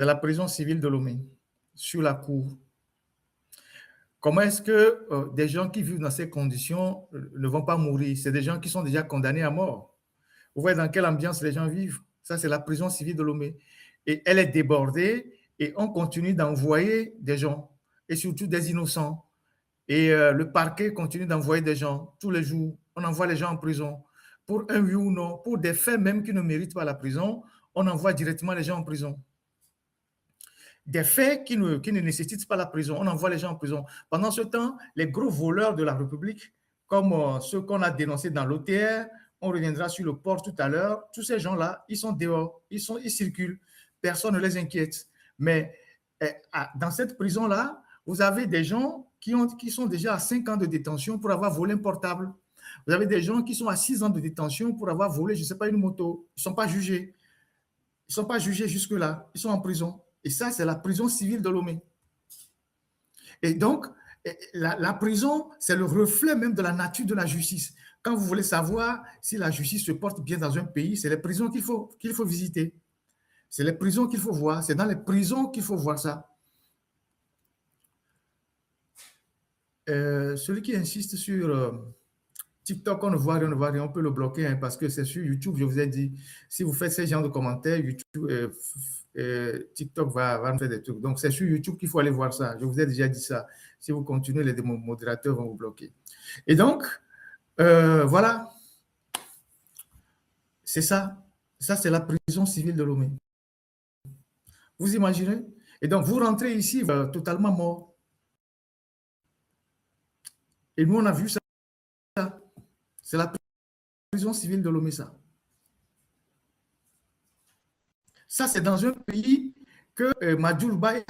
C'est la prison civile de Lomé, sur la cour. Comment est-ce que des gens qui vivent dans ces conditions ne vont pas mourir? C'est des gens qui sont déjà condamnés à mort. Vous voyez dans quelle ambiance les gens vivent? Ça, c'est la prison civile de Lomé. Et elle est débordée et on continue d'envoyer des gens, et surtout des innocents. Et le parquet continue d'envoyer des gens tous les jours. On envoie les gens en prison. Pour un oui ou non, pour des faits même qui ne méritent pas la prison, on envoie directement les gens en prison. Des faits qui ne nécessitent pas la prison, on envoie les gens en prison. Pendant ce temps, les gros voleurs de la République, comme ceux qu'on a dénoncés dans l'OTR, on reviendra sur le port tout à l'heure, tous ces gens-là, ils sont dehors, ils circulent, personne ne les inquiète. Mais dans cette prison-là, vous avez des gens qui sont déjà à 5 ans de détention pour avoir volé un portable. Vous avez des gens qui sont à 6 ans de détention pour avoir volé, je ne sais pas, une moto. Ils ne sont pas jugés. Ils ne sont pas jugés jusque-là. Ils sont en prison. Et ça, c'est la prison civile de Lomé. Et donc, la prison, c'est le reflet même de la nature de la justice. Quand vous voulez savoir si la justice se porte bien dans un pays, c'est les prisons qu'il faut visiter. C'est les prisons qu'il faut voir. C'est dans les prisons qu'il faut voir ça. Celui qui insiste sur TikTok, on ne voit rien, on peut le bloquer hein, parce que c'est sur YouTube, je vous ai dit, si vous faites ce genre de commentaires, YouTube, TikTok va nous faire des trucs. Donc, c'est sur YouTube qu'il faut aller voir ça. Je vous ai déjà dit ça. Si vous continuez, les modérateurs vont vous bloquer. Et donc, voilà. C'est ça. Ça, c'est la prison civile de Lomé. Vous imaginez? Et donc, vous rentrez ici totalement mort. Et nous, on a vu ça. C'est la prison civile de Lomé, ça. Ça, c'est dans un pays que Madjoul Baye